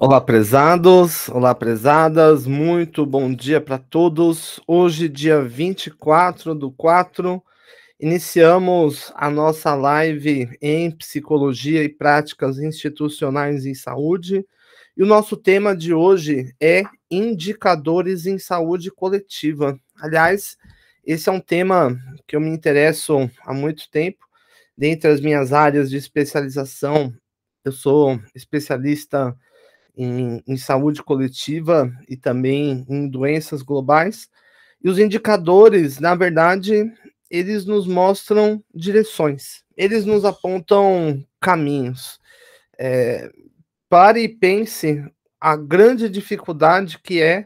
Olá prezadas, muito bom dia para todos. Hoje, dia 24/4, iniciamos a nossa live em Psicologia e Práticas Institucionais em Saúde, e o nosso tema de hoje é indicadores em saúde coletiva. Aliás, esse é um tema que eu me interesso há muito tempo. Dentre as minhas áreas de especialização, eu sou especialista em saúde coletiva e também em doenças globais. E os indicadores, na verdade, eles nos mostram direções, eles nos apontam caminhos. Eh, Pare e pense a grande dificuldade que é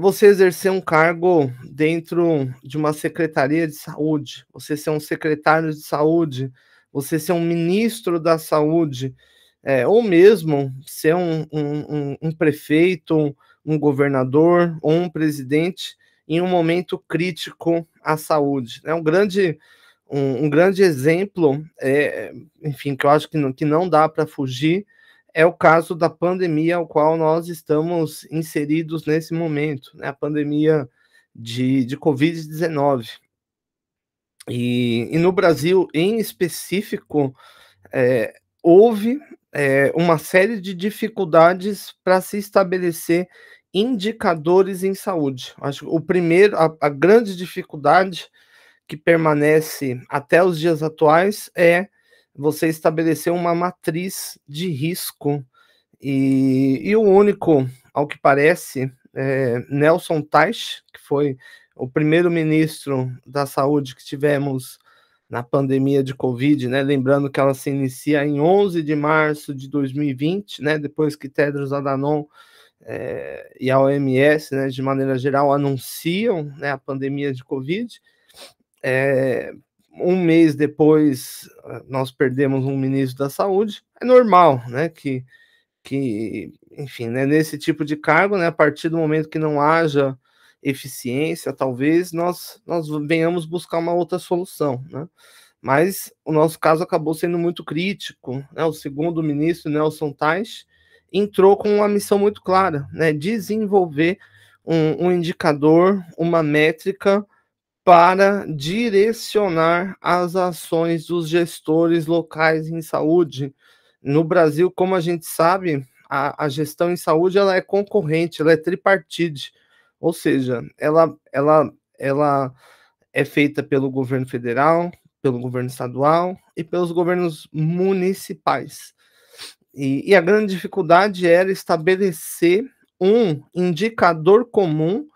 você exercer um cargo dentro de uma secretaria de saúde, você ser um secretário de saúde, você ser um ministro da saúde, ou mesmo ser um prefeito, um governador ou um presidente em um momento crítico à saúde. É um grande exemplo, enfim, que eu acho que não dá para fugir, é o caso da pandemia ao qual nós estamos inseridos nesse momento, né, a pandemia de Covid-19. E no Brasil, em específico, houve, uma série de dificuldades para se estabelecer indicadores em saúde. Acho que o primeiro a grande dificuldade que permanece até os dias atuais é você estabelecer uma matriz de risco, e o único, ao que parece, Nelson Teich, que foi o primeiro-ministro da saúde que tivemos na pandemia de Covid, né, lembrando que ela se inicia em 11 de março de 2020, né, depois que Tedros Adhanom, e a OMS, né, de maneira geral, anunciam, né, a pandemia de Covid. Eh, um mês depois, nós perdemos um ministro da saúde. É normal, né, enfim, né, nesse tipo de cargo, né, a partir do momento que não haja eficiência, talvez nós venhamos buscar uma outra solução, né. Mas o nosso caso acabou sendo muito crítico, né, o segundo ministro, Nelson Teich, entrou com uma missão muito clara, né, desenvolver um indicador, uma métrica para direcionar as ações dos gestores locais em saúde. No Brasil, como a gente sabe, a gestão em saúde ela é concorrente, ela é tripartite, ou seja, ela é feita pelo governo federal, pelo governo estadual e pelos governos municipais. E a grande dificuldade era estabelecer um indicador comum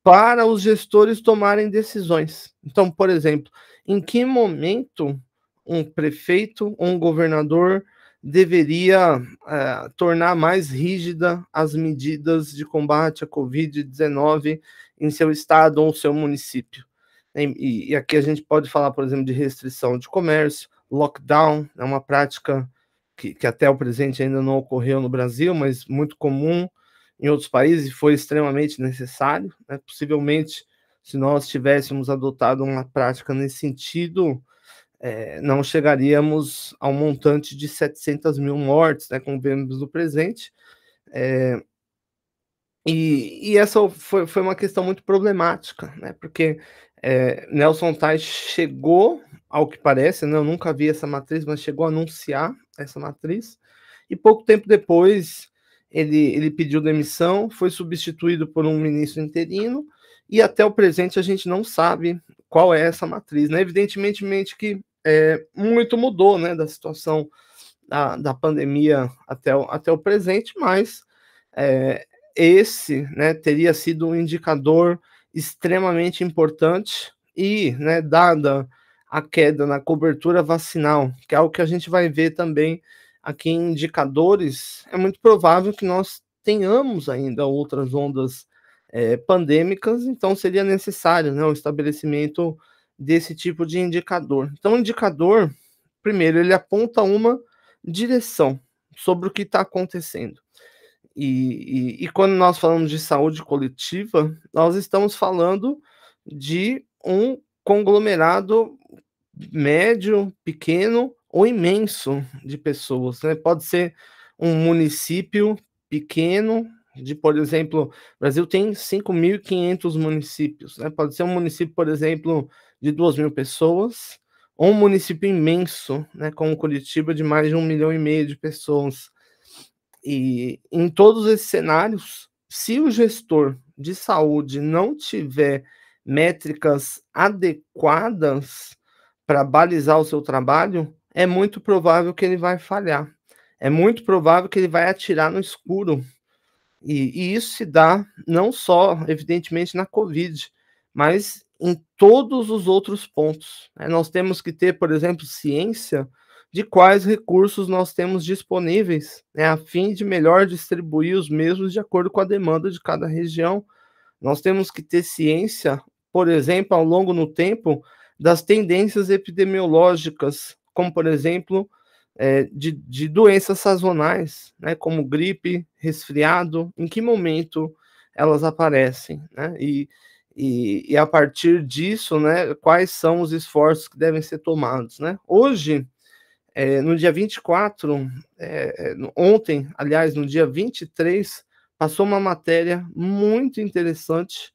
para os gestores tomarem decisões. Então, por exemplo, em que momento um prefeito ou um governador deveria, tornar mais rígida as medidas de combate à Covid-19 em seu estado ou seu município. E aqui a gente pode falar, por exemplo, de restrição de comércio, lockdown, é uma prática que até o presente ainda não ocorreu no Brasil, mas muito comum em outros países, foi extremamente necessário, né. Possivelmente, se nós tivéssemos adotado uma prática nesse sentido, não chegaríamos ao montante de 700.000 mortes, né, como vemos no presente. Eh, e essa foi uma questão muito problemática, né, porque, Nelson Teich chegou, ao que parece, né, eu nunca vi essa matriz, mas chegou a anunciar essa matriz, e pouco tempo depois ele pediu demissão, foi substituído por um ministro interino, e até o presente a gente não sabe qual é essa matriz, né. Evidentemente que, muito mudou, né, da situação da pandemia até o presente, mas, eh, esse, né, teria sido um indicador extremamente importante e, né, dada a queda na cobertura vacinal, que é algo que a gente vai ver também aqui em indicadores, é muito provável que nós tenhamos ainda outras ondas, pandêmicas, então seria necessário, né, o estabelecimento desse tipo de indicador. Então o indicador, primeiro, ele aponta uma direção sobre o que está acontecendo. E quando nós falamos de saúde coletiva, nós estamos falando de um conglomerado médio, pequeno ou imenso de pessoas, né. Pode ser um município pequeno, de, por exemplo, o Brasil tem 5.500 municípios, né, pode ser um município, por exemplo, de 2.000 pessoas, ou um município imenso, né, como Curitiba, de mais de 1,5 milhão de pessoas. E em todos esses cenários, se o gestor de saúde não tiver métricas adequadas para balizar o seu trabalho, é muito provável que ele vai falhar. É muito provável que ele vai atirar no escuro. E isso se dá não só, evidentemente, na Covid, mas em todos os outros pontos, né. Nós temos que ter, por exemplo, ciência de quais recursos nós temos disponíveis, né, a fim de melhor distribuir os mesmos de acordo com a demanda de cada região. Nós temos que ter ciência, por exemplo, ao longo no tempo, das tendências epidemiológicas, como, por exemplo, de doenças sazonais, né, como gripe, resfriado, em que momento elas aparecem, né? E a partir disso, né, quais são os esforços que devem ser tomados, né? Hoje, no dia 24, ontem, aliás, no dia 23, passou uma matéria muito interessante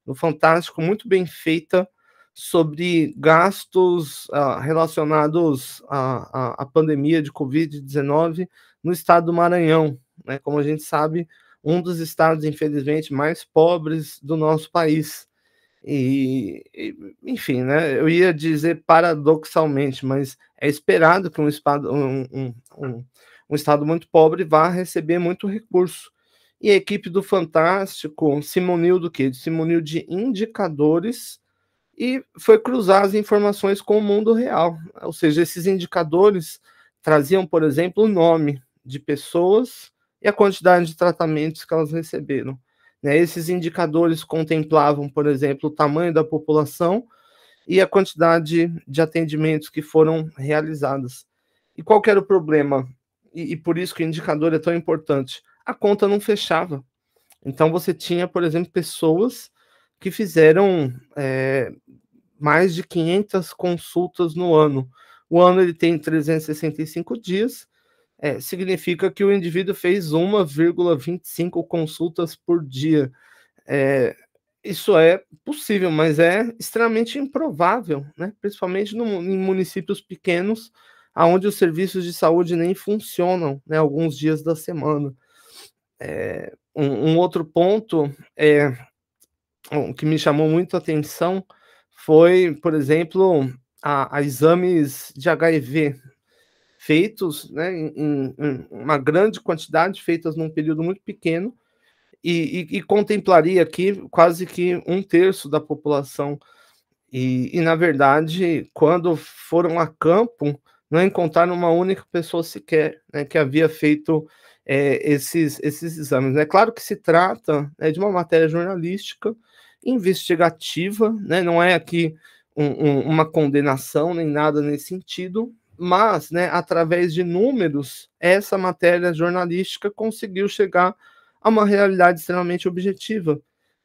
no Fantástico, muito bem feita, sobre gastos relacionados à pandemia de Covid-19 no estado do Maranhão, né? Como a gente sabe, um dos estados, infelizmente, mais pobres do nosso país. Enfim, né, eu ia dizer paradoxalmente, mas é esperado que um estado muito pobre vá receber muito recurso. E a equipe do Fantástico se muniu do quê? Se muniu de indicadores e foi cruzar as informações com o mundo real. Ou seja, esses indicadores traziam, por exemplo, o nome de pessoas e a quantidade de tratamentos que elas receberam, né. Esses indicadores contemplavam, por exemplo, o tamanho da população e a quantidade de atendimentos que foram realizados. E qual que era o problema? E por isso que o indicador é tão importante, a conta não fechava. Então você tinha, por exemplo, pessoas que fizeram, mais de 500 consultas no ano. O ano ele tem 365 dias, significa que o indivíduo fez 1,25 consultas por dia. Eh, Isso é possível, mas é extremamente improvável, né, principalmente em municípios pequenos, aonde os serviços de saúde nem funcionam, né, alguns dias da semana. Um outro ponto, que me chamou muito a atenção foi, por exemplo, a exames de HIV feitos, né, em uma grande quantidade, feitas num período muito pequeno, e contemplaria aqui quase que um terço da população. E na verdade, quando foram a campo, não encontraram uma única pessoa sequer, né, que havia feito, esses exames. É claro que se trata, né, de uma matéria jornalística, investigativa, né, não é aqui uma condenação nem nada nesse sentido, mas, né, através de números, essa matéria jornalística conseguiu chegar a uma realidade extremamente objetiva,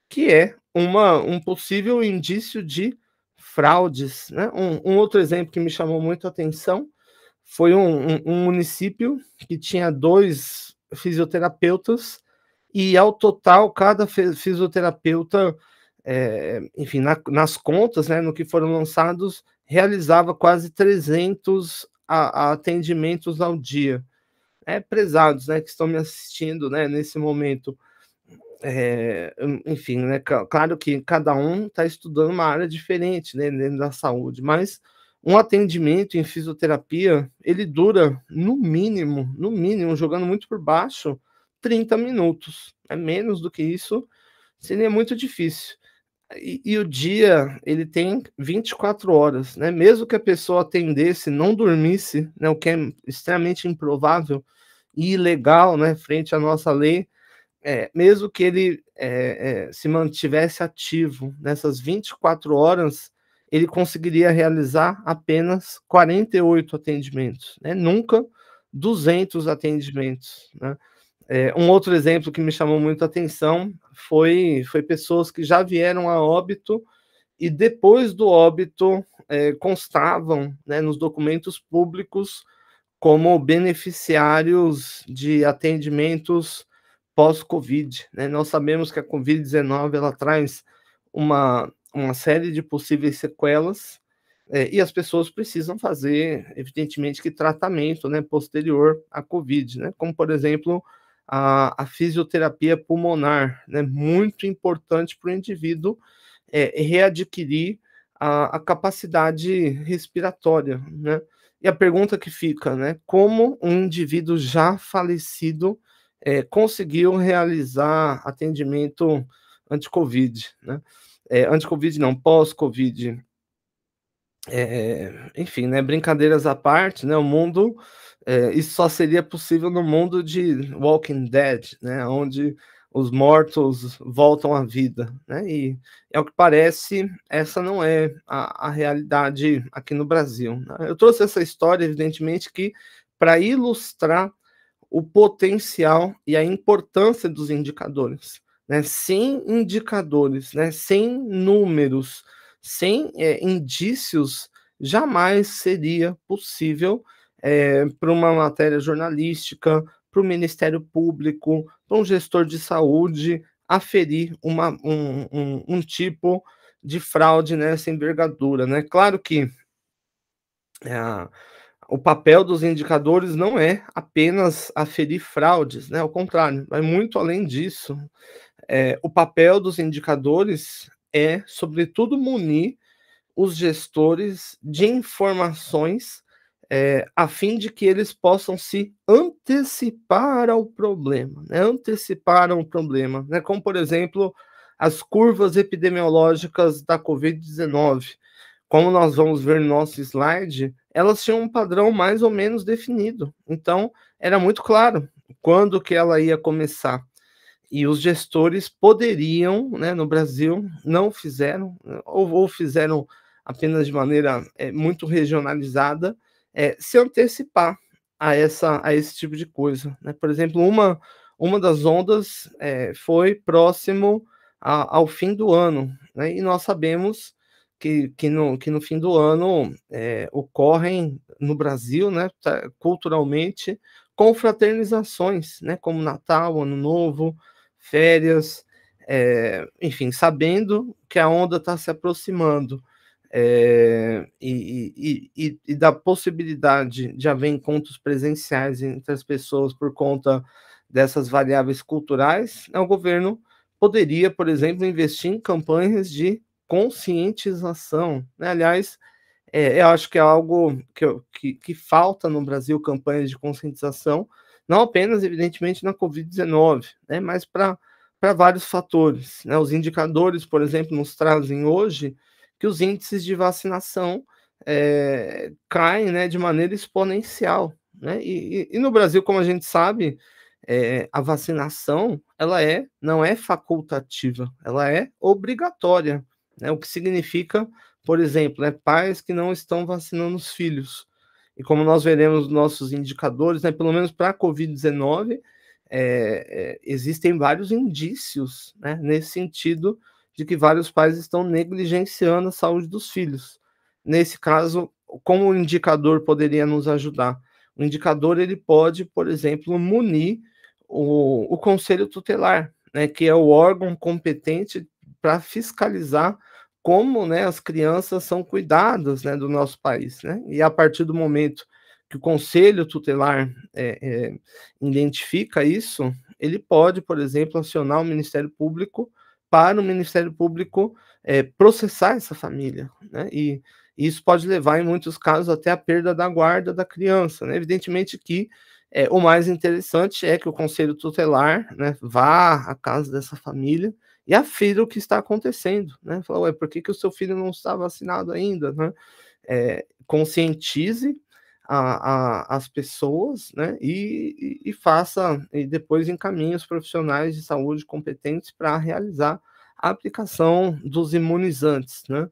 que é um possível indício de fraudes, né. Um outro exemplo que me chamou muito a atenção foi um município que tinha 2 fisioterapeutas e, ao total, cada fisioterapeuta, enfim, nas contas, né, no que foram lançados, realizava quase 300 atendimentos ao dia. Prezados, né, que estão me assistindo, né, nesse momento, enfim, né, claro que cada um está estudando uma área diferente, né, dentro da saúde, mas um atendimento em fisioterapia, ele dura no mínimo, jogando muito por baixo, 30 minutos. É menos do que isso, seria muito difícil. E o dia, ele tem 24 horas, né, mesmo que a pessoa atendesse, não dormisse, né, o que é extremamente improvável e ilegal, né, frente à nossa lei, mesmo que ele, se mantivesse ativo nessas 24 horas, ele conseguiria realizar apenas 48 atendimentos, né, nunca 200 atendimentos, né. Um outro exemplo que me chamou muito a atenção foi pessoas que já vieram a óbito e, depois do óbito, constavam, né, nos documentos públicos como beneficiários de atendimentos pós-Covid, né. Nós sabemos que a Covid-19 ela traz uma série de possíveis sequelas, e as pessoas precisam fazer, evidentemente, que tratamento, né, posterior à Covid, né, como por exemplo, a fisioterapia pulmonar, né, muito importante para o indivíduo, readquirir a capacidade respiratória, né. E a pergunta que fica, né, como um indivíduo já falecido, conseguiu realizar atendimento anti-Covid, né. Anti-Covid não, pós-Covid. Enfim, né, brincadeiras à parte, né, o mundo, isso só seria possível no mundo de Walking Dead, né, onde os mortos voltam à vida, né, e ao que parece, essa não é a realidade aqui no Brasil, né. Eu trouxe essa história, evidentemente, que para ilustrar o potencial e a importância dos indicadores, né. Sem indicadores, né, sem números, sem, indícios, jamais seria possível, para uma matéria jornalística, para o Ministério Público, para um gestor de saúde, aferir um tipo de fraude nessa envergadura, né. Claro que, a o papel dos indicadores não é apenas aferir fraudes, né, ao contrário, vai muito além disso. O papel dos indicadores é, sobretudo, munir os gestores de informações, a fim de que eles possam se antecipar ao problema, né, antecipar ao problema, né, como, por exemplo, as curvas epidemiológicas da Covid-19. Como nós vamos ver no nosso slide, elas tinham um padrão mais ou menos definido. Então, era muito claro quando que ela ia começar. E os gestores poderiam, né, no Brasil, não fizeram, ou fizeram apenas de maneira, muito regionalizada, se antecipar a esse tipo de coisa, né. Por exemplo, uma das ondas, foi próximo ao fim do ano, né, e nós sabemos que no fim do ano, ocorrem no Brasil, né, culturalmente, confraternizações, né, como Natal, Ano Novo, férias, enfim, sabendo que a onda está se aproximando, e da possibilidade de haver encontros presenciais entre as pessoas por conta dessas variáveis culturais, né, o governo poderia, por exemplo, investir em campanhas de conscientização, né. Aliás, eu acho que é algo que falta no Brasil, campanhas de conscientização, não apenas, evidentemente, na Covid-19, né, mas para vários fatores, né. Os indicadores, por exemplo, nos trazem hoje que os índices de vacinação, caem, né, de maneira exponencial, né. E no Brasil, como a gente sabe, a vacinação, ela não é facultativa, ela é obrigatória, né, o que significa, por exemplo, pais que não estão vacinando os filhos. E como nós veremos nos nossos indicadores, né, pelo menos para a Covid-19, existem vários indícios, né, nesse sentido, de que vários pais estão negligenciando a saúde dos filhos. Nesse caso, como o indicador poderia nos ajudar? O indicador ele pode, por exemplo, munir o conselho tutelar, né, que é o órgão competente para fiscalizar como, né, as crianças são cuidadas, né, do nosso país, né. E a partir do momento que o conselho tutelar, identifica isso, ele pode, por exemplo, acionar o Ministério Público para o Ministério Público, processar essa família, né. E isso pode levar, em muitos casos, até a perda da guarda da criança, né. Evidentemente que, o mais interessante é que o conselho tutelar, né, vá à casa dessa família e afira o que está acontecendo, né. Fala: "Ué, por que que o seu filho não está vacinado ainda?", né. Conscientize as pessoas, né, e faça e depois encaminhe os profissionais de saúde competentes para realizar a aplicação dos imunizantes, né.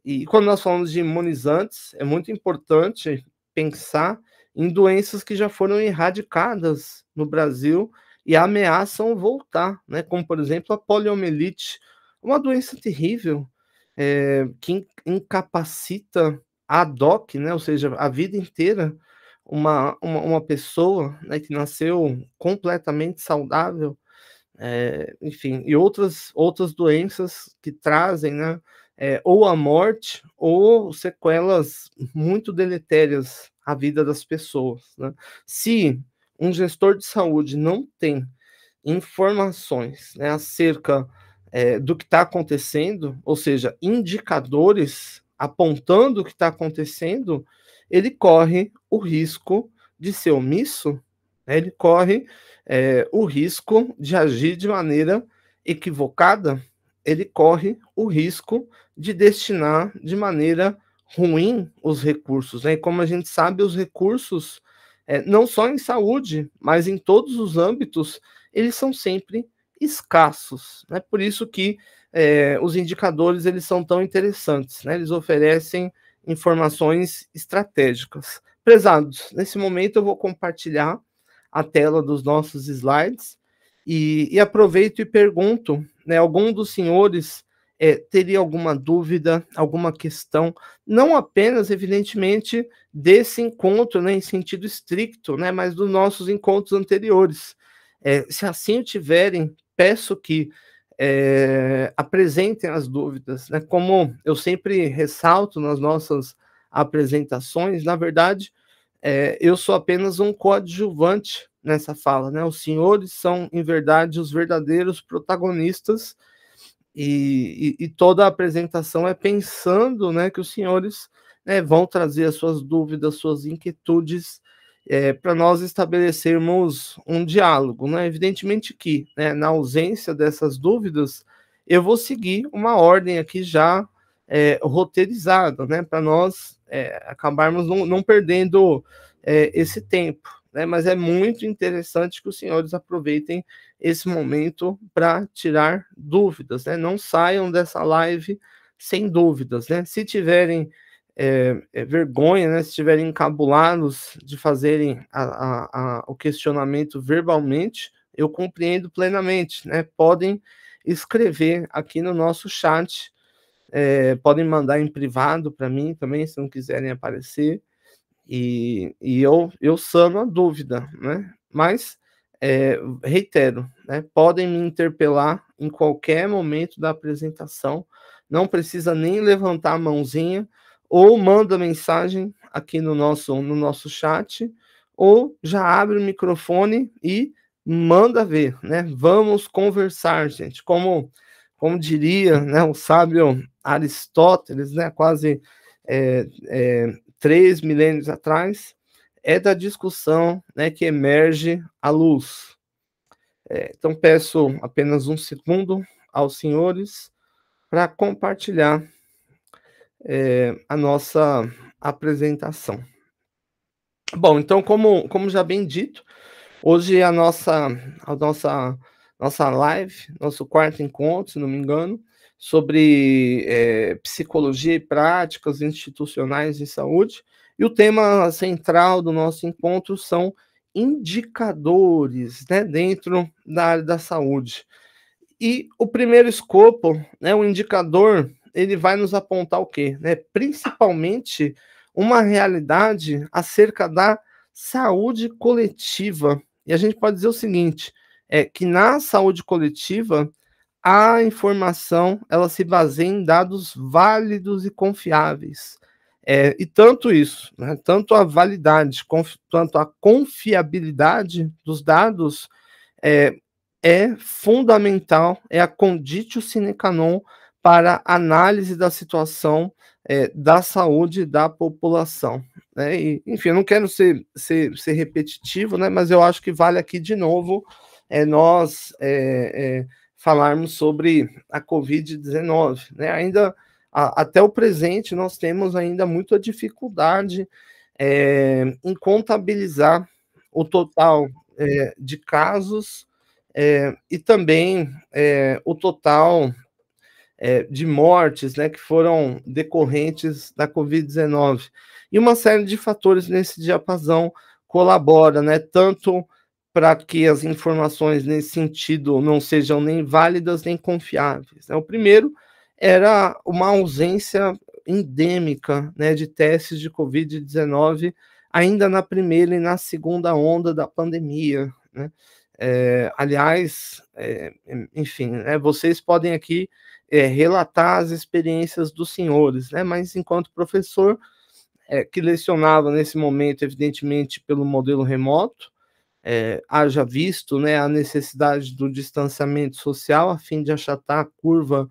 E quando nós falamos de imunizantes, é muito importante pensar em doenças que já foram erradicadas no Brasil e ameaçam voltar, né, como por exemplo a poliomielite, uma doença terrível, que incapacita ad hoc, né, ou seja, a vida inteira, uma pessoa, né, que nasceu completamente saudável, enfim, e outras doenças que trazem, né, ou a morte ou sequelas muito deletérias à vida das pessoas, né. Se um gestor de saúde não tem informações, né, acerca, do que está acontecendo, ou seja, indicadores apontando o que está acontecendo, ele corre o risco de ser omisso, né, ele corre, o risco de agir de maneira equivocada, ele corre o risco de destinar de maneira ruim os recursos, né, e como a gente sabe, os recursos, não só em saúde, mas em todos os âmbitos, eles são sempre escassos, né, por isso que, os indicadores eles são tão interessantes, né, eles oferecem informações estratégicas. Prezados, nesse momento eu vou compartilhar a tela dos nossos slides e aproveito e pergunto, né, algum dos senhores, teria alguma dúvida, alguma questão, não apenas, evidentemente, desse encontro, né, em sentido estricto, né, mas dos nossos encontros anteriores. Se assim o tiverem, peço que, apresentem as dúvidas, né, como eu sempre ressalto nas nossas apresentações, na verdade, eu sou apenas um coadjuvante nessa fala, né, os senhores são, em verdade, os verdadeiros protagonistas, e toda a apresentação é pensando, né, que os senhores, né, vão trazer as suas dúvidas, suas inquietudes, para nós estabelecermos um diálogo, né. Evidentemente que, né, na ausência dessas dúvidas, eu vou seguir uma ordem aqui já, roteirizada, né, para nós, acabarmos não perdendo, esse tempo, né. Mas é muito interessante que os senhores aproveitem esse momento para tirar dúvidas, né, não saiam dessa live sem dúvidas, né. Se tiverem, vergonha, né, se estiverem encabulados de fazerem o questionamento verbalmente, eu compreendo plenamente, né, podem escrever aqui no nosso chat, podem mandar em privado para mim também, se não quiserem aparecer, e eu sano a dúvida, né. Mas, reitero, né, podem me interpelar em qualquer momento da apresentação, não precisa nem levantar a mãozinha, ou manda mensagem aqui no nosso chat, ou já abre o microfone e manda ver, né. Vamos conversar, gente, como diria, né, o sábio Aristóteles, né, quase, 3 milênios atrás, é da discussão, né, que emerge a luz. Então peço apenas um segundo aos senhores para compartilhar, a nossa apresentação. Bom, então como já bem dito, hoje a nossa live, nosso quarto encontro, se não me engano, sobre, psicologia e práticas institucionais de saúde, e o tema central do nosso encontro são indicadores, né, dentro da área da saúde. E o primeiro escopo, né, o indicador, ele vai nos apontar o quê? Né, principalmente uma realidade acerca da saúde coletiva. E a gente pode dizer o seguinte, que na saúde coletiva, a informação, ela se baseia em dados válidos e confiáveis. E tanto isso, né, tanto a validade, tanto a confiabilidade dos dados, é é fundamental, é a conditio sine qua non para análise da situação, da saúde da população, né. E, enfim, eu não quero ser repetitivo, né, mas eu acho que vale aqui de novo, nós, falarmos sobre a Covid-19, né. Ainda até o presente nós temos ainda muita dificuldade, em contabilizar o total, de casos, e também, o total, de mortes, né, que foram decorrentes da Covid-19. E uma série de fatores nesse diapasão colabora, né, tanto para que as informações nesse sentido não sejam nem válidas nem confiáveis, né. O primeiro era uma ausência endêmica, né, de testes de Covid-19 ainda na primeira e na segunda onda da pandemia, né. Aliás, enfim, né, vocês podem aqui, relatar as experiências dos senhores, né, mas enquanto professor, que lecionava nesse momento, evidentemente, pelo modelo remoto, haja visto, né, a necessidade do distanciamento social a fim de achatar a curva,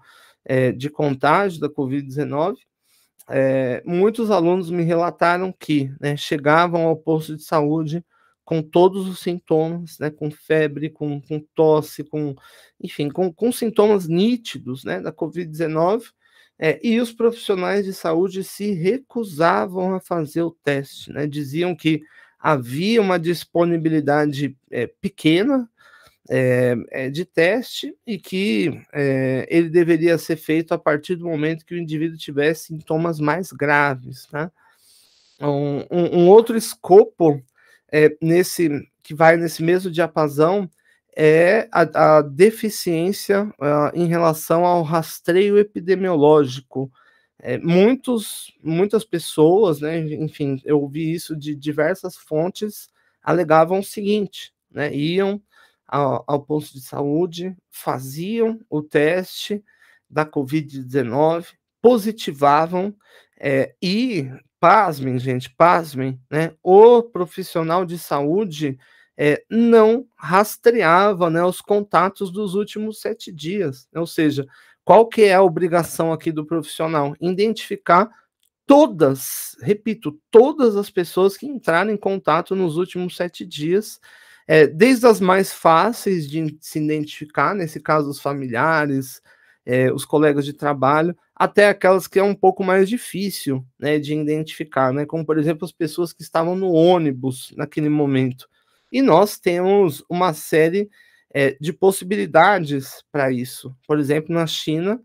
de contágio da Covid-19. Muitos alunos me relataram que, né, chegavam ao posto de saúde com todos os sintomas, né, com febre, com tosse, enfim, com sintomas nítidos, né, da Covid-19, e os profissionais de saúde se recusavam a fazer o teste, né, diziam que havia uma disponibilidade, pequena, de teste e que, ele deveria ser feito a partir do momento que o indivíduo tivesse sintomas mais graves, tá. Um outro escopo, nesse que vai nesse mesmo diapasão, é a deficiência, em relação ao rastreio epidemiológico. Muitas pessoas, né, enfim, eu ouvi isso de diversas fontes, alegavam o seguinte, né, iam ao posto de saúde, faziam o teste da Covid-19, positivavam, e pasmem gente, pasmem, né, o profissional de saúde, não rastreava, né, os contatos dos últimos 7 dias, ou seja, qual que é a obrigação aqui do profissional? Identificar todas, repito, todas as pessoas que entraram em contato nos últimos 7 dias, desde as mais fáceis de se identificar, nesse caso os familiares, os colegas de trabalho, até aquelas que é um pouco mais difícil, né, de identificar, né, como por exemplo as pessoas que estavam no ônibus naquele momento. E nós temos uma série, de possibilidades para isso. Por exemplo, na China,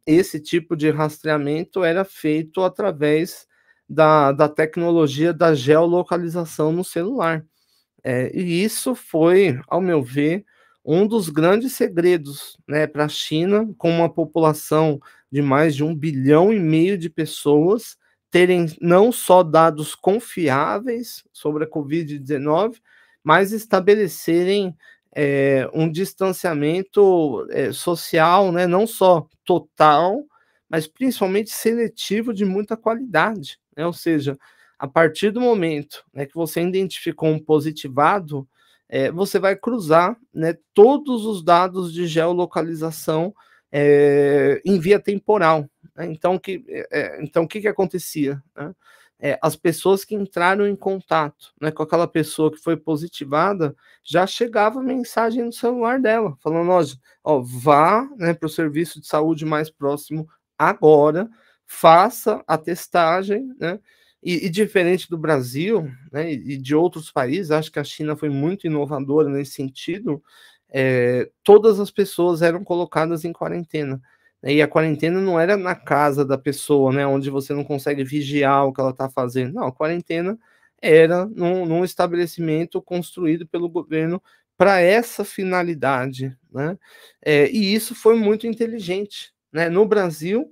esse tipo de rastreamento era feito através da tecnologia da geolocalização no celular. E isso foi, ao meu ver, um dos grandes segredos, né, para a China, com uma população de mais de 1,5 bilhão de pessoas, terem não só dados confiáveis sobre a Covid-19, mas estabelecerem, um distanciamento, social, né, não só total, mas principalmente seletivo de muita qualidade, né, ou seja, a partir do momento, né, que você identificou um positivado, você vai cruzar, né, todos os dados de geolocalização, em via temporal, né. Então o que que acontecia, né, as pessoas que entraram em contato, né, com aquela pessoa que foi positivada, já chegava mensagem no celular dela, falando: "Ó, vá, né, para o serviço de saúde mais próximo agora, faça a testagem", né, e diferente do Brasil, né, e de outros países, acho que a China foi muito inovadora nesse sentido, todas as pessoas eram colocadas em quarentena, né, e a quarentena não era na casa da pessoa, né, onde você não consegue vigiar o que ela está fazendo, não, a quarentena era num estabelecimento construído pelo governo para essa finalidade, né, e isso foi muito inteligente, né. No Brasil,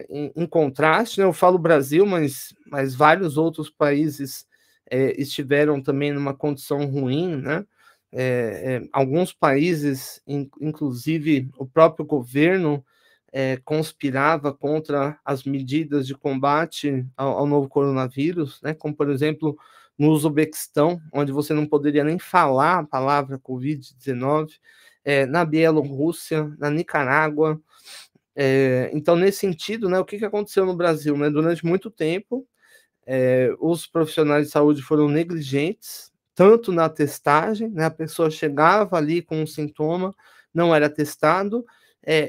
em contraste, né, eu falo Brasil, mas vários outros países, estiveram também numa condição ruim, né, alguns países, inclusive o próprio governo, conspirava contra as medidas de combate ao novo coronavírus, né, como por exemplo, no Uzbequistão, onde você não poderia nem falar a palavra Covid-19, na Bielorrússia, na Nicarágua, então, nesse sentido, né, o que que aconteceu no Brasil, né? Durante muito tempo, os profissionais de saúde foram negligentes, tanto na testagem, né, a pessoa chegava ali com um sintoma, não era testado,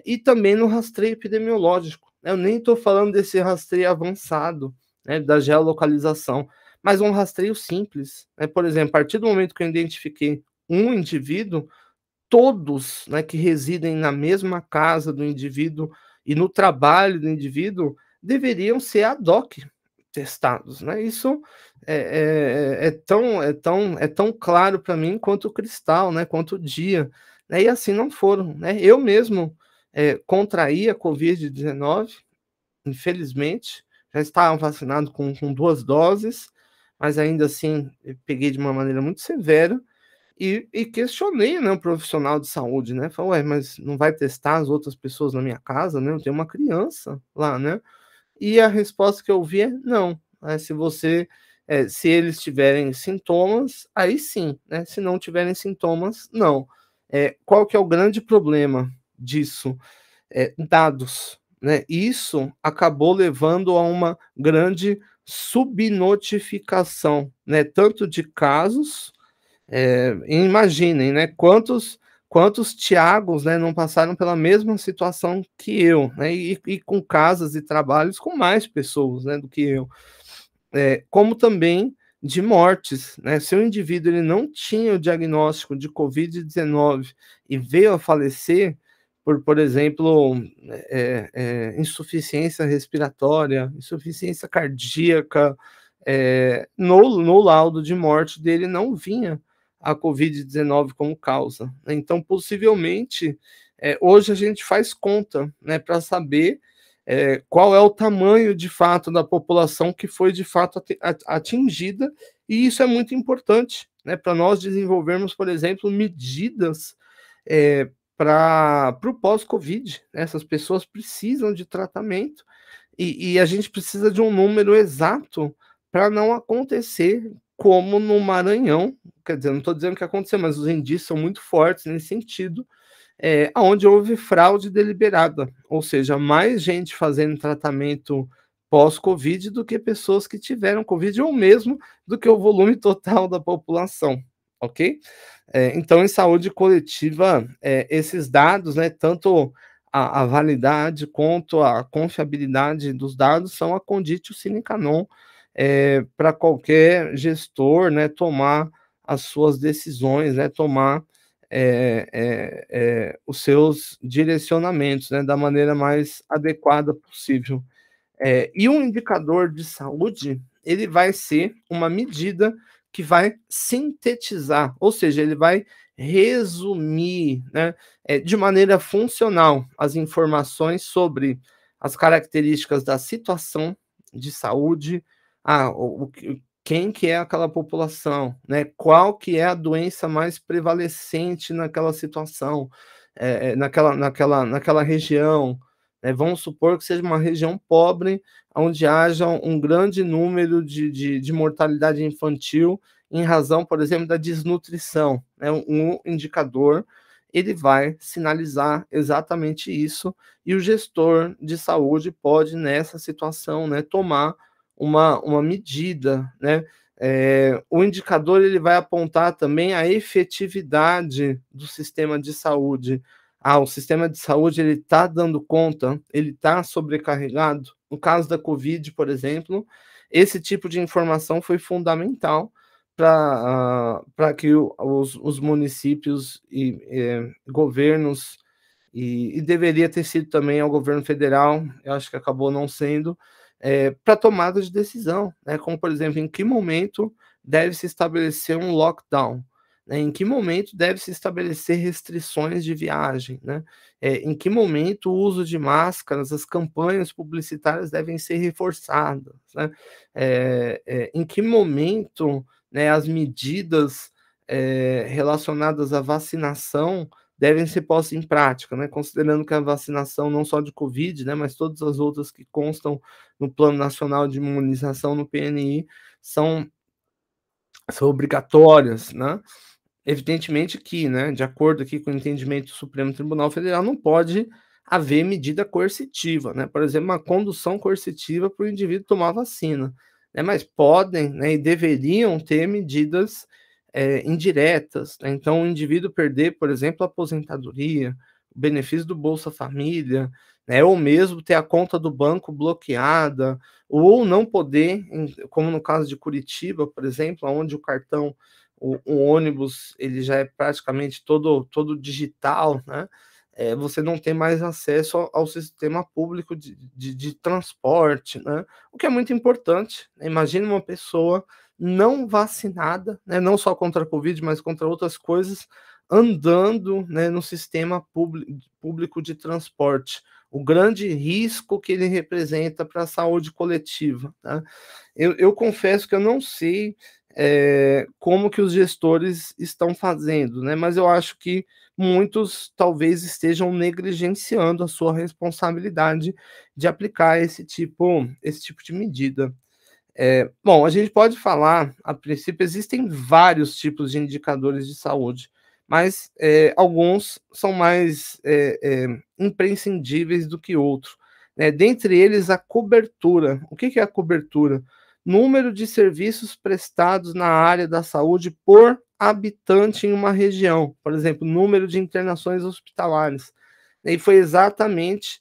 e também no rastreio epidemiológico, né? Eu nem estou falando desse rastreio avançado, né, da geolocalização, mas um rastreio simples, né? Por exemplo, a partir do momento que eu identifiquei um indivíduo, todos, né, que residem na mesma casa do indivíduo e no trabalho do indivíduo deveriam ser ad hoc testados, né? Isso é tão claro para mim quanto o cristal, né, quanto o dia, né, e assim não foram, né? Eu mesmo, contraí a Covid-19, infelizmente, já estava vacinado com 2 doses, mas ainda assim, peguei de uma maneira muito severa, E questionei, né, um profissional de saúde, né, falei: "Ué, mas não vai testar as outras pessoas na minha casa, né, eu tenho uma criança lá, né". E a resposta que eu ouvi é: "Não, se você, se eles tiverem sintomas, aí sim, né, se não tiverem sintomas, não". Qual que é o grande problema disso? Dados, né. Isso acabou levando a uma grande subnotificação, né, tanto de casos, imaginem, né, quantos Tiagos, né, não passaram pela mesma situação que eu, né, e com casas e trabalhos com mais pessoas, né, do que eu. Como também de mortes, né, se o indivíduo ele não tinha o diagnóstico de Covid-19 e veio a falecer por exemplo, insuficiência respiratória, insuficiência cardíaca, no laudo de morte dele não vinha a Covid-19 como causa, né. Então, possivelmente, hoje a gente faz conta, né, para saber, qual é o tamanho de fato da população que foi de fato atingida, e isso é muito importante, né, para nós desenvolvermos, por exemplo, medidas, para o pós-Covid, né. Essas pessoas precisam de tratamento e a gente precisa de um número exato para não acontecer como no Maranhão, quer dizer, não estou dizendo que aconteceu, mas os indícios são muito fortes nesse sentido, aonde houve fraude deliberada, ou seja, mais gente fazendo tratamento pós-Covid do que pessoas que tiveram Covid ou mesmo do que o volume total da população, ok? Então, em saúde coletiva, esses dados, né, tanto a validade quanto a confiabilidade dos dados são a conditio sine qua non, para qualquer gestor, né, tomar as suas decisões, né, tomar, os seus direcionamentos, né, da maneira mais adequada possível. E um indicador de saúde, ele vai ser uma medida que vai sintetizar, ou seja, ele vai resumir, né, de maneira funcional as informações sobre as características da situação de saúde, quem que é aquela população, né, qual que é a doença mais prevalecente naquela situação, naquela região, vamos supor que seja uma região pobre, onde haja um grande número de mortalidade infantil, em razão, por exemplo, da desnutrição, né, um indicador, ele vai sinalizar exatamente isso, e o gestor de saúde pode, nessa situação, né, tomar uma medida, né. O indicador ele vai apontar também a efetividade do sistema de saúde. O sistema de saúde ele está dando conta, ele está sobrecarregado. No caso da Covid, por exemplo, esse tipo de informação foi fundamental para que os municípios e, governos, e deveria ter sido também ao governo federal, eu acho que acabou não sendo, para tomada de decisão, né, como por exemplo, em que momento deve se estabelecer um lockdown, né, em que momento deve se estabelecer restrições de viagem, né, em que momento o uso de máscaras, as campanhas publicitárias devem ser reforçadas, né, em que momento, né, as medidas, relacionadas à vacinação devem ser postas em prática, né, considerando que a vacinação não só de Covid, né, mas todas as outras que constam no Plano Nacional de Imunização, no PNI, são são obrigatórias, né. Evidentemente que, né, de acordo aqui com o entendimento do Supremo Tribunal Federal, não pode haver medida coercitiva, né, por exemplo, uma condução coercitiva para o indivíduo tomar vacina, né, mas podem, né, e deveriam ter medidas, indiretas, né, então o indivíduo perder, por exemplo, a aposentadoria, o benefício do Bolsa Família, né, ou mesmo ter a conta do banco bloqueada, ou não poder, como no caso de Curitiba, por exemplo, onde o cartão o ônibus ele já é praticamente todo digital, né, você não tem mais acesso ao sistema público de transporte, né, o que é muito importante, né. Imagine uma pessoa não vacinada, né, não só contra a Covid, mas contra outras coisas, andando, né, no sistema público de transporte. O grande risco que ele representa para a saúde coletiva, né. Eu confesso que eu não sei, como que os gestores estão fazendo, né, mas eu acho que muitos talvez estejam negligenciando a sua responsabilidade de aplicar esse tipo de medida. Bom, a gente pode falar, a princípio existem vários tipos de indicadores de saúde, mas, alguns são mais, imprescindíveis do que outros, né, dentre eles a cobertura. O que que é a cobertura? Número de serviços prestados na área da saúde por habitante em uma região, por exemplo, número de internações hospitalares. E foi exatamente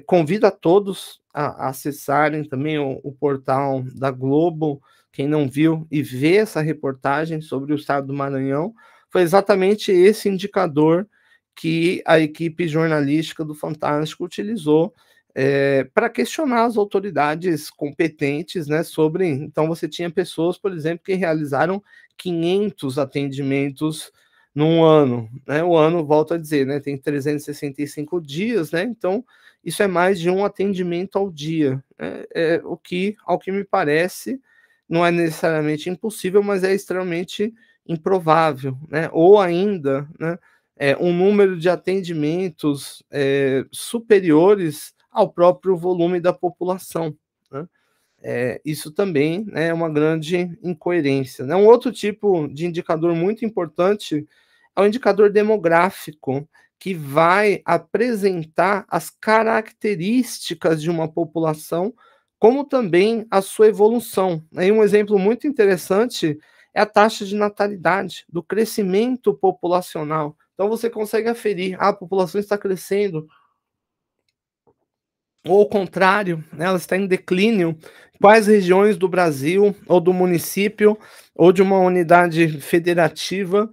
convido a todos a acessarem também o portal da Globo, quem não viu, e ver essa reportagem sobre o estado do Maranhão, foi exatamente esse indicador que a equipe jornalística do Fantástico utilizou, para questionar as autoridades competentes, né, sobre então você tinha pessoas, por exemplo, que realizaram 500 atendimentos num ano, né, o ano, volto a dizer, né, tem 365 dias, né, então isso é mais de um atendimento ao dia, né, o que, ao que me parece, não é necessariamente impossível, mas é extremamente improvável, né, ou ainda, né, um número de atendimentos, superiores ao próprio volume da população, né. Isso também, né, é uma grande incoerência, né. Um outro tipo de indicador muito importante é o indicador demográfico, que vai apresentar as características de uma população, como também a sua evolução, né. E um exemplo muito interessante é a taxa de natalidade, do crescimento populacional. Então você consegue aferir: "Ah, a população está crescendo", ou ao contrário, né, ela está em declínio, quais regiões do Brasil, ou do município, ou de uma unidade federativa,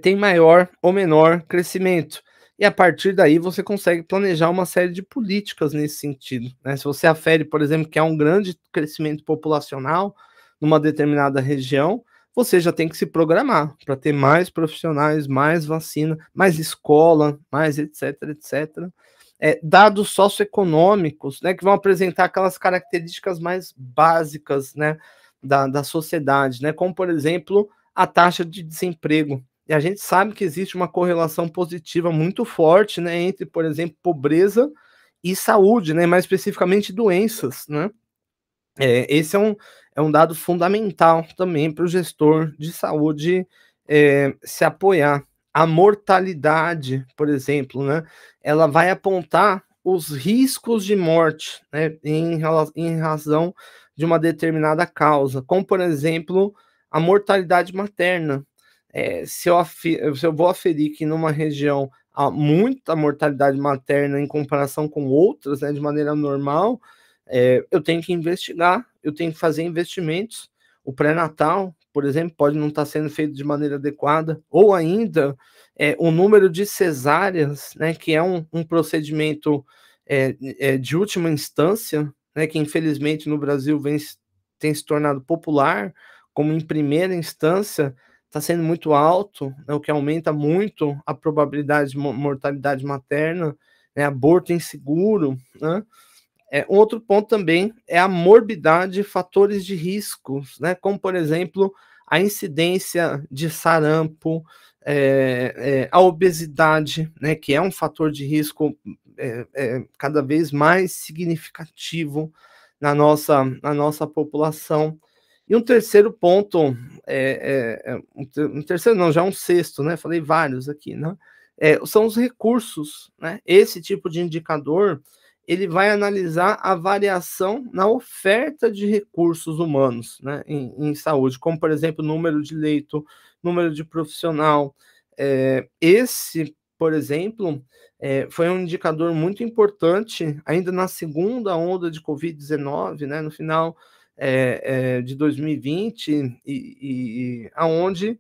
tem maior ou menor crescimento. E a partir daí você consegue planejar uma série de políticas nesse sentido, né. Se você afere, por exemplo, que há um grande crescimento populacional numa determinada região, você já tem que se programar para ter mais profissionais, mais vacina, mais escola, mais etcétera, etcétera. Dados socioeconômicos, né, que vão apresentar aquelas características mais básicas, né, da sociedade, né, como por exemplo, a taxa de desemprego. E a gente sabe que existe uma correlação positiva muito forte, né, entre, por exemplo, pobreza e saúde, né, mais especificamente doenças, né. Esse é um dado fundamental também para o gestor de saúde, se apoiar. A mortalidade, por exemplo, né, ela vai apontar os riscos de morte, né, em razão de uma determinada causa, como por exemplo, a mortalidade materna. Se eu vou aferir que numa região há muita mortalidade materna em comparação com outras, né, de maneira normal, eu tenho que investigar, eu tenho que fazer investimentos. O pré-natal, por exemplo, pode não estar sendo feito de maneira adequada, ou ainda, o número de cesáreas, né, que é um procedimento, de última instância, né, que infelizmente no Brasil tem se tornado popular, como em primeira instância, está sendo muito alto, né, o que aumenta muito a probabilidade de mortalidade materna, né, aborto inseguro, né. Um outro ponto também é a morbidade e fatores de riscos, né, como por exemplo, a incidência de sarampo, a obesidade, né, que é um fator de risco, cada vez mais significativo na nossa população. E um terceiro ponto, um terceiro não, já um sexto, né, falei vários aqui, né, são os recursos, né. Esse tipo de indicador, ele vai analisar a variação na oferta de recursos humanos, né, em saúde, como por exemplo, número de leito, número de profissional. Esse, por exemplo, foi um indicador muito importante ainda na segunda onda de Covid-19, né, no final, de 2020 e aonde,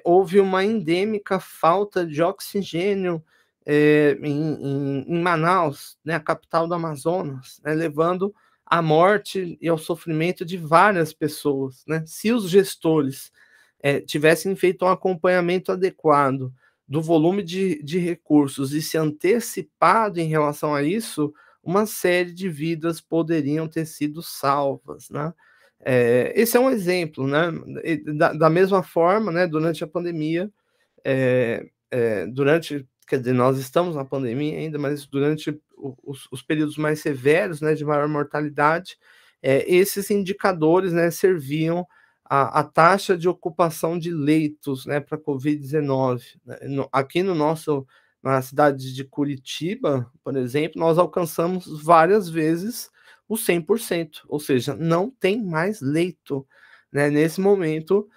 houve uma endêmica falta de oxigênio, em Manaus, né, a capital do Amazonas, né, levando à morte e ao sofrimento de várias pessoas, né. Se os gestores, tivessem feito um acompanhamento adequado do volume de recursos e se antecipado em relação a isso, uma série de vidas poderiam ter sido salvas, né. Esse é um exemplo, né, da mesma forma, né, durante a pandemia, durante quer dizer, nós estamos na pandemia ainda, mas durante os períodos mais severos, né, de maior mortalidade, esses indicadores, né, serviam a taxa de ocupação de leitos, né, pra Covid-19, né. Aqui no nosso na cidade de Curitiba, por exemplo, nós alcançamos várias vezes o 100%, ou seja, não tem mais leito, né, nesse momento,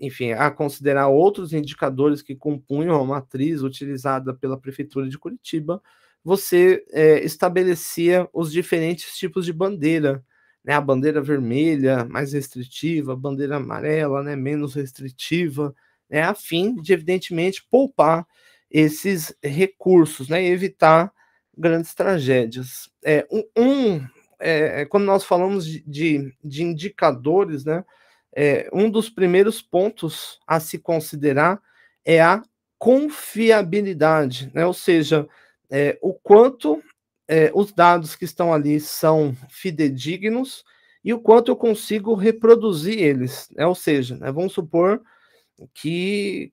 enfim, a considerar outros indicadores que compunham a matriz utilizada pela prefeitura de Curitiba, você, estabelecia os diferentes tipos de bandeira, né, a bandeira vermelha, mais restritiva, a bandeira amarela, né, menos restritiva, né, a fim de evidentemente poupar esses recursos, né, e evitar grandes tragédias. Quando nós falamos de indicadores, né, um dos primeiros pontos a se considerar é a confiabilidade, né, ou seja, o quanto, os dados que estão ali são fidedignos e o quanto eu consigo reproduzir eles, né, ou seja, né, vamos supor que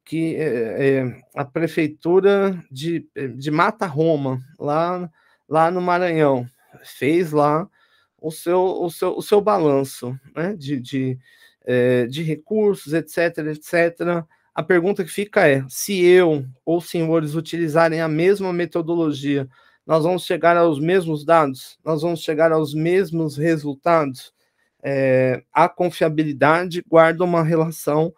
a prefeitura de Mata Roma, lá no Maranhão, fez lá o seu balanço, né, de recursos, etc, etc. A pergunta que fica é: se eu ou os senhores utilizarem a mesma metodologia, nós vamos chegar aos mesmos dados? Nós vamos chegar aos mesmos resultados? A confiabilidade guarda uma relação,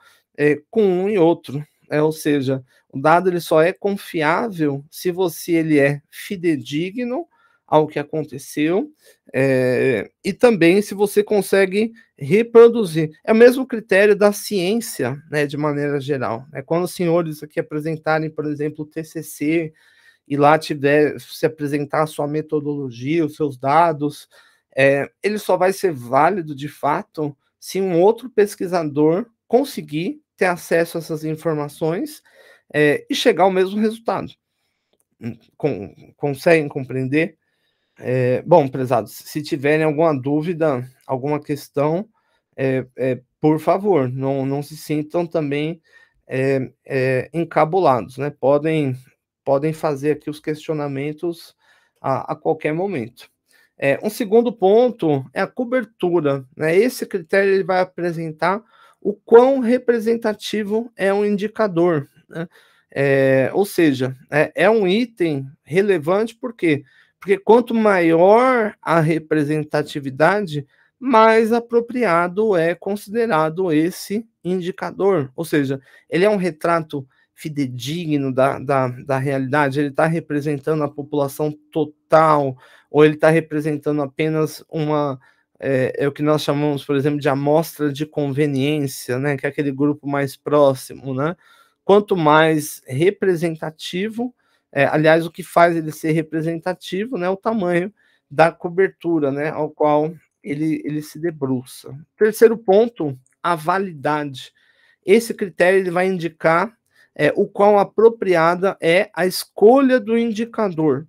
com um e outro, ou seja, o dado ele só é confiável se ele é fidedigno ao que aconteceu, e também se você consegue reproduzir. É o mesmo critério da ciência, né, de maneira geral, né, quando os senhores aqui apresentarem, por exemplo, o TCC, e lá tiver se apresentar a sua metodologia, os seus dados, ele só vai ser válido de fato se um outro pesquisador conseguir ter acesso a essas informações, e chegar ao mesmo resultado. Conseguem compreender? Bom, prezados, se tiverem alguma dúvida, alguma questão, por favor, não se sintam também, encabulados, né, podem fazer aqui os questionamentos a qualquer momento. Um segundo ponto é a cobertura, né, esse critério ele vai apresentar o quão representativo é um indicador, né, ou seja, é um item relevante, por quê? Porque quanto maior a representatividade, mais apropriado é considerado esse indicador, ou seja, ele é um retrato fidedigno da realidade, ele está representando a população total, ou ele está representando apenas é o que nós chamamos, por exemplo, de amostra de conveniência, né, que é aquele grupo mais próximo, né? Quanto mais representativo, aliás, o que faz ele ser representativo, né, o tamanho da cobertura, né, ao qual ele se debruça. Terceiro ponto, a validade. Esse critério ele vai indicar o quão apropriada é a escolha do indicador.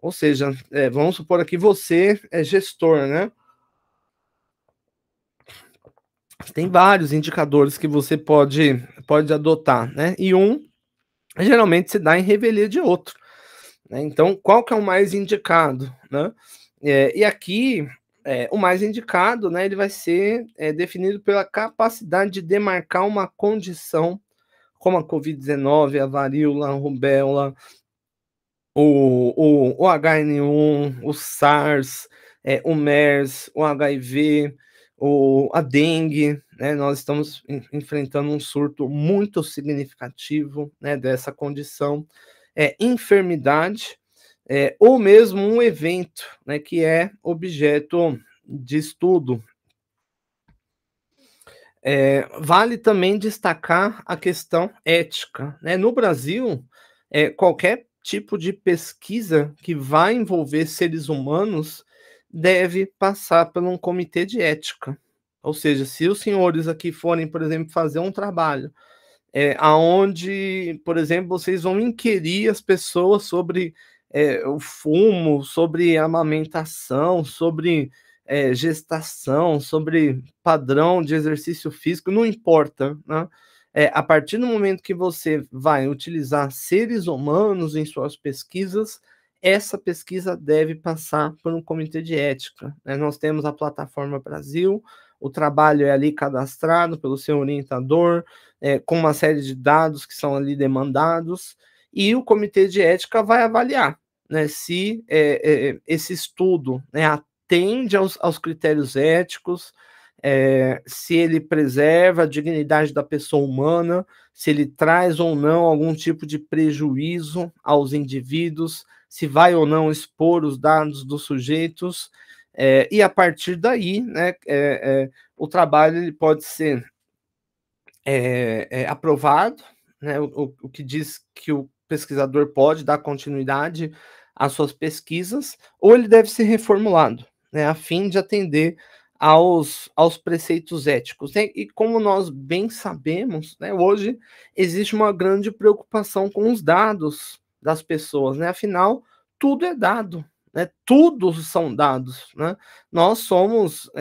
Ou seja, vamos supor aqui você é gestor, né? Tem vários indicadores que você pode adotar, né? E um geralmente se dá em revelia de outro, né? Então, qual que é o mais indicado, né? E aqui, o mais indicado, né, ele vai ser definido pela capacidade de demarcar uma condição, como a Covid-19, a varíola, a rubéola, o HN1, o SARS, o MERS, o HIV, a dengue, né, nós estamos enfrentando um surto muito significativo, né, dessa condição, enfermidade, ou mesmo um evento, né, que é objeto de estudo. Vale também destacar a questão ética, né? No Brasil, qualquer tipo de pesquisa que vai envolver seres humanos deve passar por um comitê de ética. Ou seja, se os senhores aqui forem, por exemplo, fazer um trabalho, aonde, por exemplo, vocês vão inquirir as pessoas sobre o fumo, sobre a amamentação, sobre gestação, sobre padrão de exercício físico, não importa, né? A partir do momento que você vai utilizar seres humanos em suas pesquisas, essa pesquisa deve passar por um comitê de ética, né? Nós temos a Plataforma Brasil, o trabalho é ali cadastrado pelo seu orientador, com uma série de dados que são ali demandados, e o comitê de ética vai avaliar, né, se esse estudo, né, atende aos critérios éticos, se ele preserva a dignidade da pessoa humana, se ele traz ou não algum tipo de prejuízo aos indivíduos, se vai ou não expor os dados dos sujeitos, e a partir daí, né, o trabalho ele pode ser aprovado, né, o que diz que o pesquisador pode dar continuidade às suas pesquisas, ou ele deve ser reformulado, né, a fim de atender aos preceitos éticos, né? E como nós bem sabemos, né, hoje existe uma grande preocupação com os dados das pessoas, né? Afinal, tudo é dado, né? Tudo são dados, né? Nós somos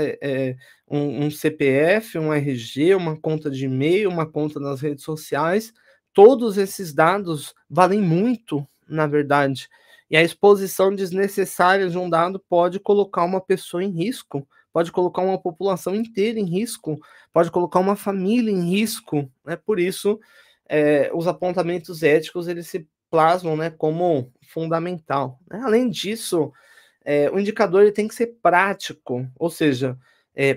um CPF, um RG, uma conta de e-mail, uma conta nas redes sociais, todos esses dados valem muito, na verdade. E a exposição desnecessária de um dado pode colocar uma pessoa em risco, pode colocar uma população inteira em risco, pode colocar uma família em risco, né? Por isso, os apontamentos éticos eles se plasmam, né, como fundamental, né? Além disso, o indicador ele tem que ser prático, ou seja,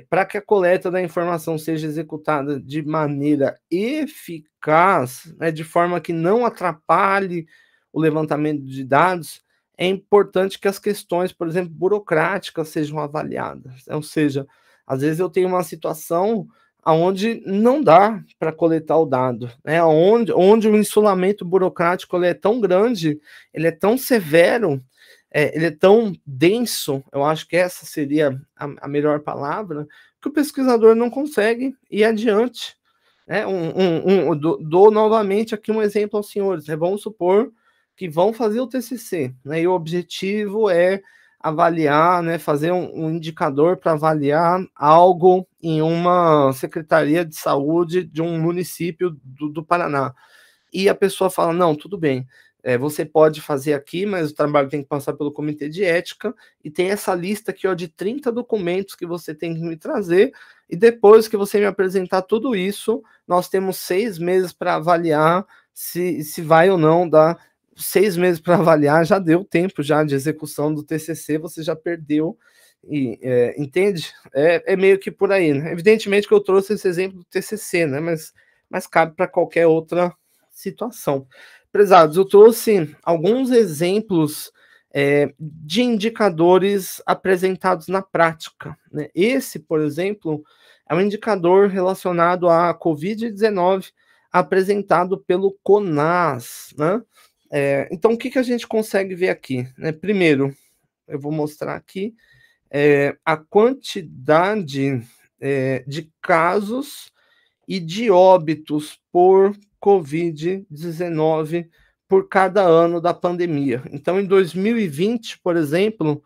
para que a coleta da informação seja executada de maneira eficaz, né, de forma que não atrapalhe o levantamento de dados, é importante que as questões, por exemplo, burocráticas sejam avaliadas. Ou seja, às vezes eu tenho uma situação onde não dá para coletar o dado, né? Onde o insulamento burocrático ele é tão grande, ele é tão severo, ele é tão denso, eu acho que essa seria a melhor palavra, que o pesquisador não consegue ir adiante. Né? Dou novamente aqui um exemplo aos senhores. Né? Vamos supor que vão fazer o TCC, né? E o objetivo é avaliar, né, fazer um indicador para avaliar algo em uma secretaria de saúde de um município do Paraná. E a pessoa fala, não, tudo bem, você pode fazer aqui, mas o trabalho tem que passar pelo comitê de ética, e tem essa lista aqui, ó, de 30 documentos que você tem que me trazer, e depois que você me apresentar tudo isso, nós temos 6 meses para avaliar se vai ou não dar. 6 meses para avaliar, já deu tempo já de execução do TCC, você já perdeu, e, entende? É meio que por aí, né? Evidentemente que eu trouxe esse exemplo do TCC, né? Mas cabe para qualquer outra situação. Prezados, eu trouxe alguns exemplos de indicadores apresentados na prática. Né? Esse, por exemplo, é um indicador relacionado à Covid-19 apresentado pelo CONAS. Né? Então, o que a gente consegue ver aqui? Né? Primeiro, eu vou mostrar aqui a quantidade de casos e de óbitos por Covid-19 por cada ano da pandemia. Então, em 2020, por exemplo,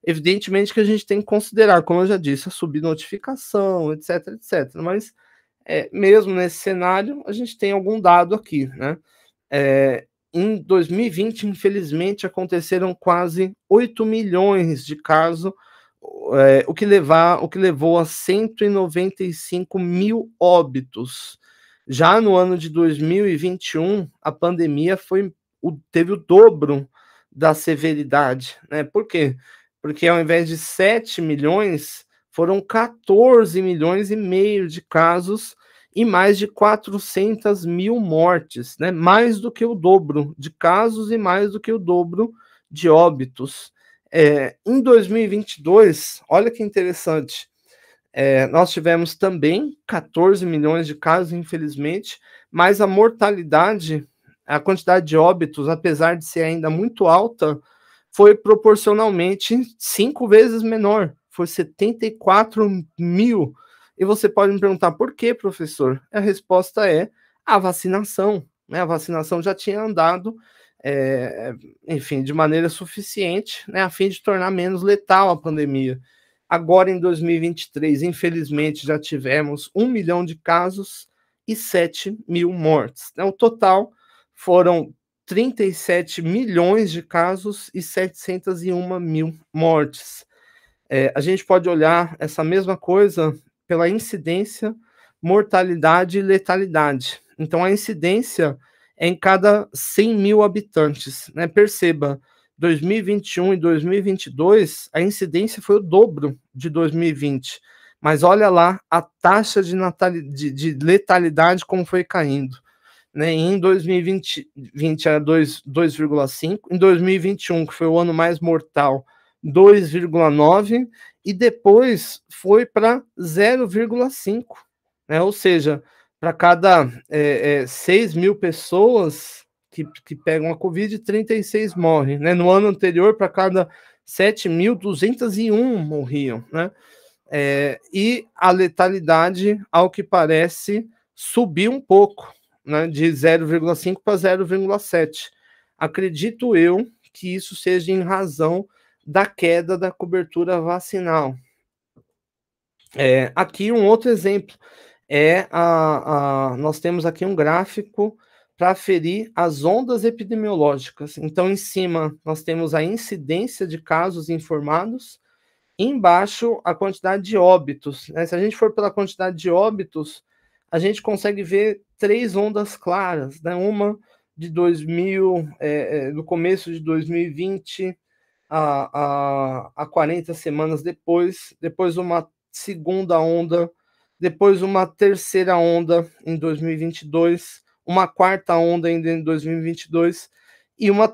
evidentemente que a gente tem que considerar, como eu já disse, a subnotificação, etc, etc. Mas, mesmo nesse cenário, a gente tem algum dado aqui, né? Em 2020, infelizmente, aconteceram quase 8 milhões de casos, o que levou a 195 mil óbitos. Já no ano de 2021, a pandemia teve o dobro da severidade. Né? Por quê? Porque ao invés de 7 milhões, foram 14 milhões e meio de casos e mais de 400 mil mortes, né? Mais do que o dobro de casos e mais do que o dobro de óbitos. Em 2022, olha que interessante, nós tivemos também 14 milhões de casos, infelizmente, mas a mortalidade, a quantidade de óbitos, apesar de ser ainda muito alta, foi proporcionalmente 5 vezes menor, foi 74 mil. E você pode me perguntar, por que, professor? A resposta é a vacinação. Né? A vacinação já tinha andado, enfim, de maneira suficiente, né, a fim de tornar menos letal a pandemia. Agora, em 2023, infelizmente, já tivemos 1 milhão de casos e 7 mil mortes. O total foram 37 milhões de casos e 701 mil mortes. A gente pode olhar essa mesma coisa pela incidência, mortalidade e letalidade. Então, a incidência é em cada 100 mil habitantes, né? Perceba, 2021 e 2022, a incidência foi o dobro de 2020. Mas olha lá a taxa de letalidade como foi caindo. Né? Em 2020 era 2,5, em 2021, que foi o ano mais mortal, 2,9, e depois foi para 0,5. Né? Ou seja, para cada 6 mil pessoas que pegam a Covid, 36 morrem. Né? No ano anterior, para cada 7.201 morriam. Né? E a letalidade, ao que parece, subiu um pouco, né, de 0,5 para 0,7. Acredito eu que isso seja em razão da queda da cobertura vacinal. Aqui um outro exemplo nós temos aqui um gráfico para aferir as ondas epidemiológicas. Então, em cima, nós temos a incidência de casos informados, embaixo a quantidade de óbitos. Né? Se a gente for pela quantidade de óbitos, a gente consegue ver 3 ondas claras, né? Uma de 2000, no começo de 2020, a 40 semanas depois uma segunda onda, depois uma terceira onda em 2022, uma quarta onda ainda em 2022, e uma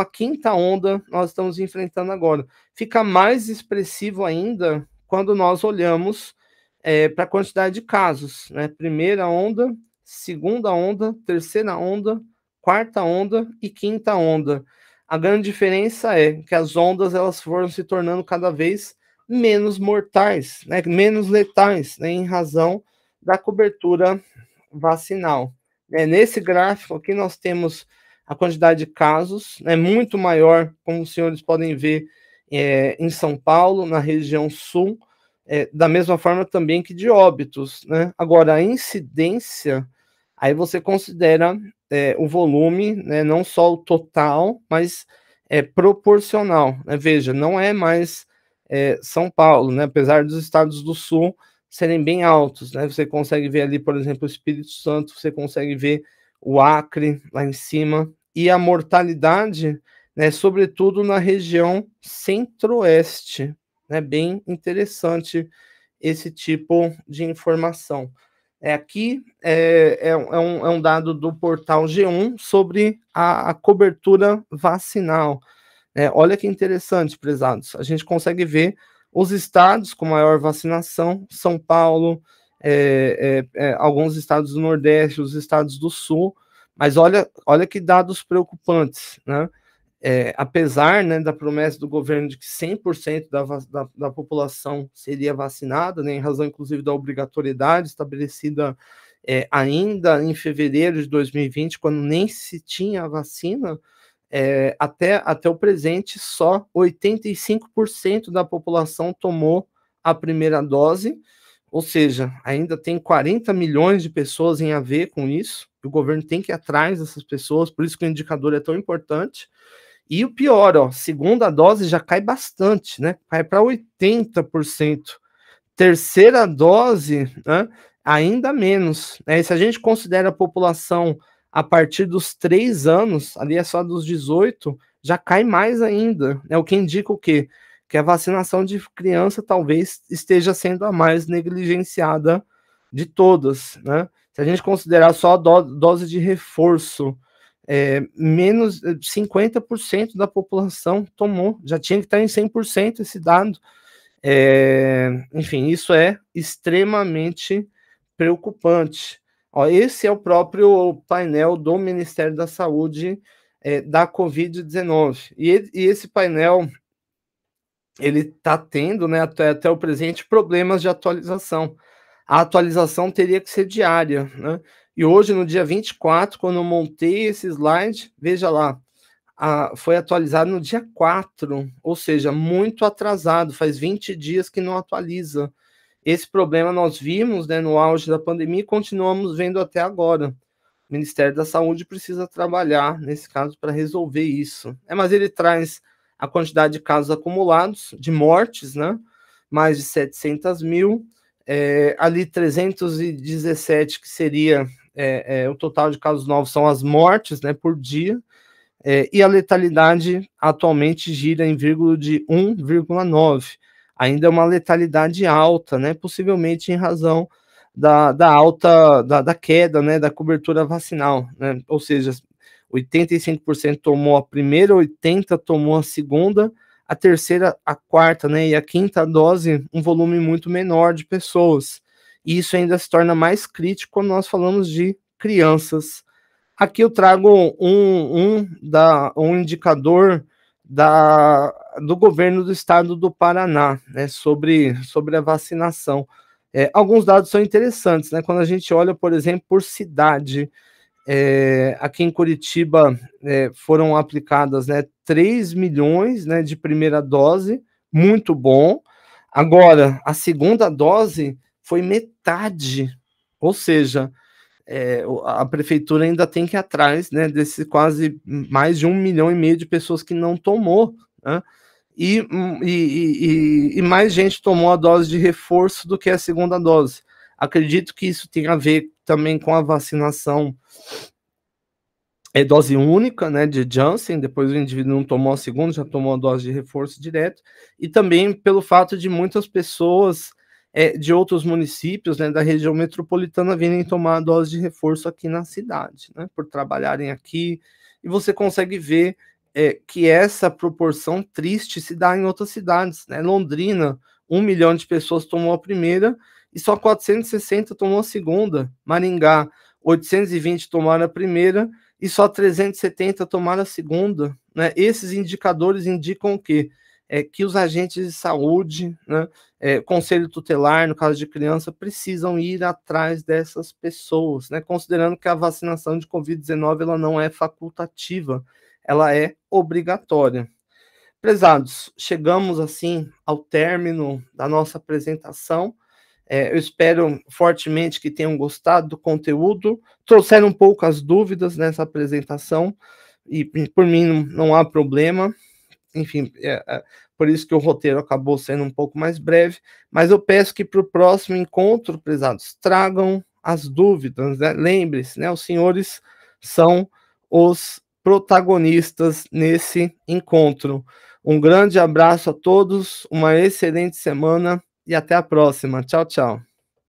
quinta onda nós estamos enfrentando agora. Fica mais expressivo ainda quando nós olhamos para a quantidade de casos, né? Primeira onda, segunda onda, terceira onda, quarta onda e quinta onda. A grande diferença é que as ondas elas foram se tornando cada vez menos mortais, né? Menos letais, né? Em razão da cobertura vacinal. Nesse gráfico aqui nós temos a quantidade de casos, muito maior, como os senhores podem ver, em São Paulo, na região sul, da mesma forma também que de óbitos, né? Agora, a incidência, aí você considera o volume, né, não só o total, mas proporcional. Né? Veja, não é mais São Paulo, né? Apesar dos estados do sul serem bem altos, né? Você consegue ver ali, por exemplo, o Espírito Santo, você consegue ver o Acre lá em cima, e a mortalidade, né, sobretudo na região centro-oeste, né? Bem interessante esse tipo de informação. Aqui é um dado do portal G1 sobre a cobertura vacinal. Olha que interessante, prezados. A gente consegue ver os estados com maior vacinação, São Paulo, alguns estados do Nordeste, os estados do Sul, mas olha que dados preocupantes, né? Apesar, né, da promessa do governo de que 100% da população seria vacinada, né, em razão, inclusive, da obrigatoriedade estabelecida ainda em fevereiro de 2020, quando nem se tinha a vacina, até o presente, só 85% da população tomou a primeira dose, ou seja, ainda tem 40 milhões de pessoas em a ver com isso, o governo tem que ir atrás dessas pessoas, por isso que o indicador é tão importante. E o pior, segunda dose já cai bastante, né? Cai para 80%. Terceira dose, né? Ainda menos. Né? E se a gente considera a população a partir dos 3 anos, ali é só dos 18, já cai mais ainda. Né? O que indica o quê? Que a vacinação de criança talvez esteja sendo a mais negligenciada de todas. Né? Se a gente considerar só a dose de reforço, menos 50% da população tomou, já tinha que estar em 100% esse dado. Enfim, isso é extremamente preocupante. Esse é o próprio painel do Ministério da Saúde da Covid-19. E esse painel, ele está tendo, né, até o presente, problemas de atualização. A atualização teria que ser diária, né? E hoje, no dia 24, quando eu montei esse slide, veja lá, foi atualizado no dia 4, ou seja, muito atrasado, faz 20 dias que não atualiza. Esse problema nós vimos, né, no auge da pandemia e continuamos vendo até agora. O Ministério da Saúde precisa trabalhar, nesse caso, para resolver isso. Mas ele traz a quantidade de casos acumulados, de mortes, né? Mais de 700 mil, ali 317, que seria o total de casos novos, são as mortes, né, por dia, e a letalidade atualmente gira em vírgula de 1,9. Ainda é uma letalidade alta, né, possivelmente em razão da alta, da queda, né, da cobertura vacinal, né, ou seja, 85% tomou a primeira, 80% tomou a segunda, a terceira, a quarta, né, e a quinta dose, um volume muito menor de pessoas. E isso ainda se torna mais crítico quando nós falamos de crianças. Aqui eu trago um indicador do governo do estado do Paraná, né, sobre a vacinação. Alguns dados são interessantes, né? Quando a gente olha, por exemplo, por cidade, aqui em Curitiba foram aplicadas, né, 3 milhões, né, de primeira dose, muito bom. Agora, a segunda dose foi metade, ou seja, a prefeitura ainda tem que ir atrás, né, desse quase mais de 1,5 milhão de pessoas que não tomou, né? E mais gente tomou a dose de reforço do que a segunda dose. Acredito que isso tem a ver também com a vacinação dose única, né, de Janssen, depois o indivíduo não tomou a segunda, já tomou a dose de reforço direto, e também pelo fato de muitas pessoas de outros municípios, né, da região metropolitana virem tomar a dose de reforço aqui na cidade, né, por trabalharem aqui, e você consegue ver que essa proporção triste se dá em outras cidades, né, Londrina, 1 milhão de pessoas tomou a primeira, e só 460 tomou a segunda, Maringá, 820 tomaram a primeira, e só 370 tomaram a segunda, né? Esses indicadores indicam o quê? Que os agentes de saúde, né, conselho tutelar, no caso de criança, precisam ir atrás dessas pessoas, né? Considerando que a vacinação de Covid-19 ela não é facultativa, ela é obrigatória. Prezados, chegamos assim ao término da nossa apresentação. Eu espero fortemente que tenham gostado do conteúdo, trouxeram um pouco as dúvidas nessa apresentação, e por mim não há problema, enfim, por isso que o roteiro acabou sendo um pouco mais breve, mas eu peço que para o próximo encontro, prezados, tragam as dúvidas, né? Lembre-se, né? Os senhores são os protagonistas nesse encontro. Um grande abraço a todos, uma excelente semana e até a próxima. Tchau, tchau.